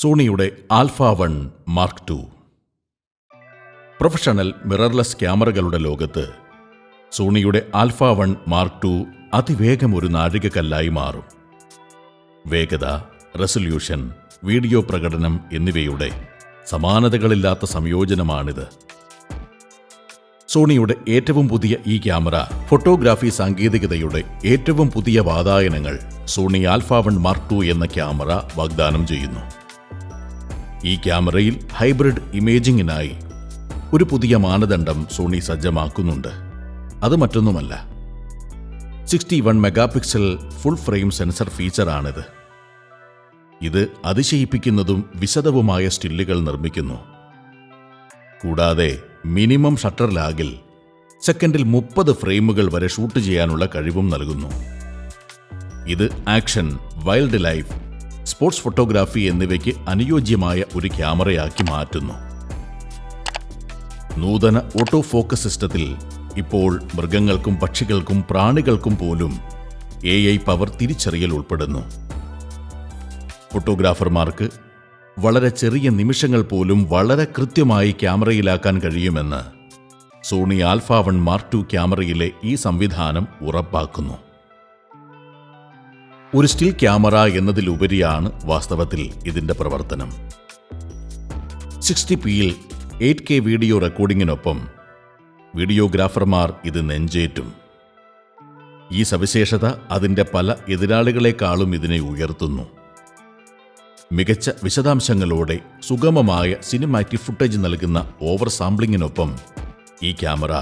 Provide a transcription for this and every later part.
സോണിയുടെ Alpha 1 Mark II. Professional mirrorless ക്യാമറകളുടെ ലോകത്ത് സോണിയുടെ ആൽഫ 1 മാർക്ക് II അതിവേഗം ഒരു നാഴികക്കല്ലായി മാറും. വേഗത, റെസൊല്യൂഷൻ, വീഡിയോ പ്രകടനം എന്നിവയുടെ സമാനതകളില്ലാത്ത സംയോജനമാണിത്. സോണിയുടെ ഏറ്റവും പുതിയ ഈ ക്യാമറ ഫോട്ടോഗ്രാഫി സാങ്കേതികതയുടെ ഏറ്റവും പുതിയ വാതായനങ്ങൾ സോണി ആൽഫ 1 മാർക്ക് II എന്ന ക്യാമറ വാഗ്ദാനം ചെയ്യുന്നു. ഈ ക്യാമറയിൽ ഹൈബ്രിഡ് ഇമേജിങ്ങിനായി ഒരു പുതിയ മാനദണ്ഡം സോണി സജ്ജമാക്കുന്നുണ്ട്. അത് മറ്റൊന്നുമല്ല, 61 മെഗാപിക്സൽ ഫുൾ ഫ്രെയിം സെൻസർ ഫീച്ചറാണിത്. ഇത് അതിശയിപ്പിക്കുന്നതും വിശദവുമായ സ്റ്റില്ലുകൾ നിർമ്മിക്കുന്നു. കൂടാതെ മിനിമം ഷട്ടർ ലാഗിൽ സെക്കൻഡിൽ 30 ഫ്രെയിമുകൾ വരെ ഷൂട്ട് ചെയ്യാനുള്ള കഴിവും നൽകുന്നു. ഇത് action, wild life, sports photography എന്നിവയ്ക്ക് അനുയോജ്യമായ ഒരു ക്യാമറയാക്കി മാറ്റുന്നു. നൂതന ഓട്ടോ ഫോക്കസ് സിസ്റ്റത്തിൽ ഇപ്പോൾ മൃഗങ്ങൾക്കും പക്ഷികൾക്കും പ്രാണികൾക്കും പോലും AI പവർ തിരിച്ചറിയൽ ഉൾപ്പെടുന്നു. ഫോട്ടോഗ്രാഫർമാർക്ക് വളരെ ചെറിയ നിമിഷങ്ങൾ പോലും വളരെ കൃത്യമായി ക്യാമറയിലാക്കാൻ കഴിയുമെന്ന് സോണി ആൽഫ 1 മാർക്ക് II ക്യാമറയിലെ ഈ സംവിധാനം ഉറപ്പാക്കുന്നു. ഒരു സ്റ്റിൽ ക്യാമറ എന്നതിലുപരിയാണ് വാസ്തവത്തിൽ ഇതിന്റെ പ്രവർത്തനം. 60pയിൽ 8K വീഡിയോ റെക്കോർഡിങ്ങിനൊപ്പം വീഡിയോഗ്രാഫർമാർ ഇത് നെഞ്ചേറ്റും. ഈ സവിശേഷത അതിൻ്റെ പല എതിരാളികളെക്കാളും ഇതിനെ ഉയർത്തുന്നു. മികച്ച വിശദാംശങ്ങളോടെ സുഗമമായ സിനിമാറ്റിക് ഫുട്ടേജ് നൽകുന്ന ഓവർ സാമ്പിളിങ്ങിനൊപ്പം ഈ ക്യാമറ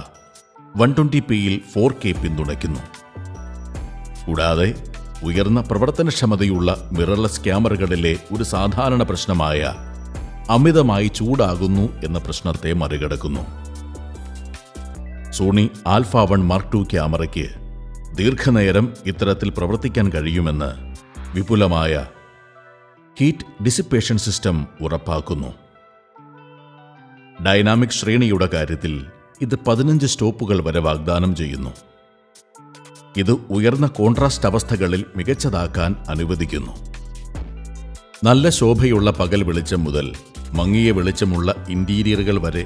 120pയിൽ 4K പിന്തുണയ്ക്കുന്നു. കൂടാതെ ഉയർന്ന പ്രവർത്തനക്ഷമതയുള്ള മിറർലെസ് ക്യാമറകളിലെ ഒരു സാധാരണ പ്രശ്നമായ അമിതമായി ചൂടാകുന്നു എന്ന പ്രശ്നത്തെ മറികടക്കുന്നു. സോണി ആൽഫ 1 മാർക്ക് II ക്യാമറയ്ക്ക് ദീർഘനേരം ഇത്തരത്തിൽ പ്രവർത്തിക്കാൻ കഴിയുമെന്ന് വിപുലമായ ഹീറ്റ് ഡിസിപ്പേഷൻ സിസ്റ്റം ഉറപ്പാക്കുന്നു. ഡൈനാമിക് ശ്രേണിയുടെ കാര്യത്തിൽ ഇത് 15 സ്റ്റോപ്പുകൾ വരെ വാഗ്ദാനം ചെയ്യുന്നു. ഇത് ഉയർന്ന കോൺട്രാസ്റ്റ് അവസ്ഥകളിൽ മികച്ചതാക്കാൻ അനുവദിക്കുന്നു. നല്ല ശോഭയുള്ള പകൽ വെളിച്ചം മുതൽ മങ്ങിയ വെളിച്ചമുള്ള ഇന്റീരിയറുകൾ വരെ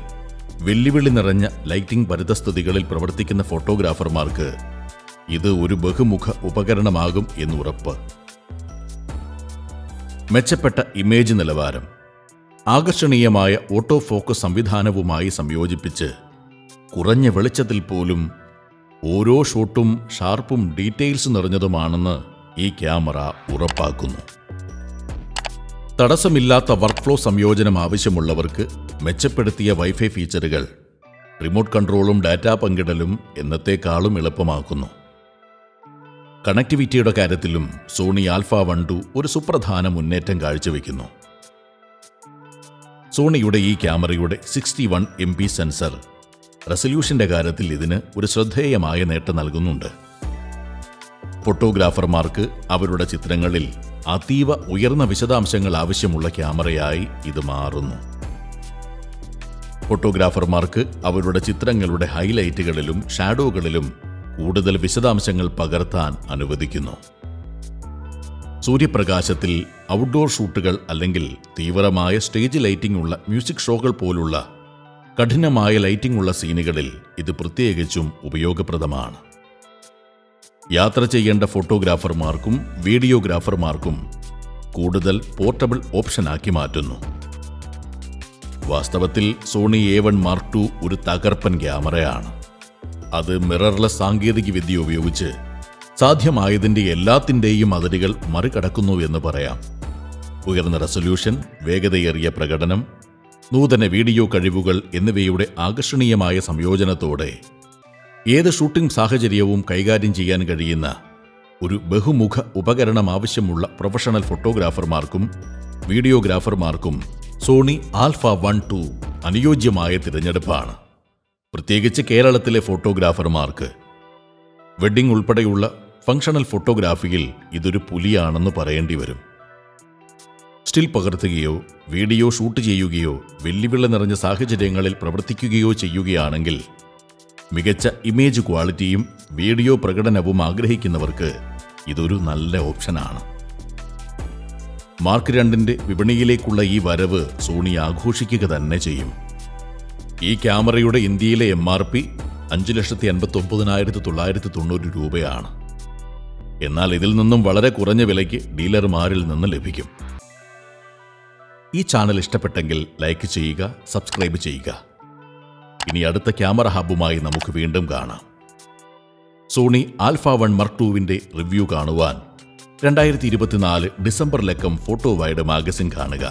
വെല്ലുവിളി നിറഞ്ഞ ലൈറ്റിംഗ് പരിതസ്ഥിതികളിൽ പ്രവർത്തിക്കുന്ന ഫോട്ടോഗ്രാഫർമാർക്ക് ഇത് ഒരു ബഹുമുഖ ഉപകരണമാകും എന്നുറപ്പ്. മെച്ചപ്പെട്ട ഇമേജ് നിലവാരം ആകർഷണീയമായ ഓട്ടോ ഫോക്കസ് സംവിധാനവുമായി സംയോജിപ്പിച്ച് കുറഞ്ഞ വെളിച്ചത്തിൽ പോലും ഓരോ ഷോട്ടും ഷാർപ്പും ഡീറ്റെയിൽസ് നിറഞ്ഞതുമാണെന്ന് ഈ ക്യാമറ ഉറപ്പാക്കുന്നു. തടസ്സമില്ലാത്ത വർക്ക് ഫ്ലോ സംയോജനം ആവശ്യമുള്ളവർക്ക് മെച്ചപ്പെടുത്തിയ വൈഫൈ ഫീച്ചറുകൾ റിമോട്ട് കൺട്രോളും ഡാറ്റ പങ്കിടലും എന്നത്തേക്കാളും എളുപ്പമാക്കുന്നു. കണക്ടിവിറ്റിയുടെ കാര്യത്തിലും സോണി ആൽഫ 1 II ഒരു സുപ്രധാന മുന്നേറ്റം കാഴ്ചവെക്കുന്നു. സോണിയുടെ ഈ ക്യാമറയുടെ 61 MP സെൻസർ റെസല്യൂഷന്റെ കാര്യത്തിൽ ഇതിന് ഒരു ശ്രദ്ധേയമായ നേട്ടം നൽകുന്നുണ്ട്. ഫോട്ടോഗ്രാഫർമാർക്ക് അവരുടെ ചിത്രങ്ങളിൽ അതീവ ഉയർന്ന വിശദാംശങ്ങൾ ആവശ്യമുള്ള ക്യാമറയായി ഇത് മാറുന്നു. ഫോട്ടോഗ്രാഫർമാർക്ക് അവരുടെ ചിത്രങ്ങളുടെ ഹൈലൈറ്റുകളിലും ഷാഡോകളിലും കൂടുതൽ വിശദാംശങ്ങൾ പകർത്താൻ അനുവദിക്കുന്നു. സൂര്യപ്രകാശത്തിൽ ഔട്ട്ഡോർ ഷൂട്ടുകൾ അല്ലെങ്കിൽ തീവ്രമായ സ്റ്റേജ് ലൈറ്റിംഗ് ഉള്ള മ്യൂസിക് ഷോകൾ പോലുള്ള കഠിനമായ ലൈറ്റിംഗ് ഉള്ള സീനുകളിൽ ഇത് പ്രത്യേകിച്ചും ഉപയോഗപ്രദമാണ്. യാത്ര ചെയ്യേണ്ട ഫോട്ടോഗ്രാഫർമാർക്കും വീഡിയോഗ്രാഫർമാർക്കും കൂടുതൽ പോർട്ടബിൾ ഓപ്ഷനാക്കി മാറ്റുന്നു. വാസ്തവത്തിൽ സോണി A1 മാർക്ക് II ഒരു തകർപ്പൻ ക്യാമറയാണ്. അത് മിറർലെസ് സാങ്കേതികവിദ്യ ഉപയോഗിച്ച് സാധ്യമായതിൻ്റെ എല്ലാത്തിൻ്റെയും അതിരുകൾ മറികടക്കുന്നു എന്ന് പറയാം. ഉയർന്ന റെസൊല്യൂഷൻ, വേഗതയേറിയ പ്രകടനം, നൂതന വീഡിയോ കഴിവുകൾ എന്നിവയുടെ ആകർഷണീയമായ സംയോജനത്തോടെ ഏത് ഷൂട്ടിംഗ് സാഹചര്യവും കൈകാര്യം ചെയ്യാൻ കഴിയുന്ന ഒരു ബഹുമുഖ ഉപകരണം ആവശ്യമുള്ള പ്രൊഫഷണൽ ഫോട്ടോഗ്രാഫർമാർക്കും വീഡിയോഗ്രാഫർമാർക്കും സോണി ആൽഫ 1 II അനുയോജ്യമായ തിരഞ്ഞെടുപ്പാണ്. പ്രത്യേകിച്ച് കേരളത്തിലെ ഫോട്ടോഗ്രാഫർമാർക്ക്. വെഡ്ഡിംഗ് ഉൾപ്പെടെയുള്ള ഫങ്ഷണൽ ഫോട്ടോഗ്രാഫിയിൽ ഇതൊരു പുലിയാണെന്ന് പറയേണ്ടി വരും. സ്റ്റിൽ പകർത്തുകയോ വീഡിയോ ഷൂട്ട് ചെയ്യുകയോ വെല്ലുവിളി നിറഞ്ഞ സാഹചര്യങ്ങളിൽ പ്രവർത്തിക്കുകയോ ചെയ്യുകയാണെങ്കിൽ മികച്ച ഇമേജ് ക്വാളിറ്റിയും വീഡിയോ പ്രകടനവും ആഗ്രഹിക്കുന്നവർക്ക് ഇതൊരു നല്ല ഓപ്ഷനാണ്. മാർക്ക് 2ന്റെ വിപണിയിലേക്കുള്ള ഈ വരവ് സോണി ആഘോഷിക്കുക തന്നെ ചെയ്യും. ഈ ക്യാമറയുടെ ഇന്ത്യയിലെ MRP 5,89,990 രൂപയാണ്. എന്നാൽ ഇതിൽ നിന്നും വളരെ കുറഞ്ഞ വിലയ്ക്ക് ഡീലർമാരിൽ നിന്ന് ലഭിക്കും. ഈ ചാനൽ ഇഷ്ടപ്പെട്ടെങ്കിൽ ലൈക്ക് ചെയ്യുക, സബ്സ്ക്രൈബ് ചെയ്യുക. ഇനി അടുത്ത ക്യാമറ ഹബ്ബുമായി നമുക്ക് വീണ്ടും കാണാം. സോണി ആൽഫ 1 മാർക്ക് 2വിന്റെ റിവ്യൂ കാണുവാൻ 2024 ഡിസംബർ ലക്കം ഫോട്ടോ വൈഡ് മാഗസിൻ കാണുക.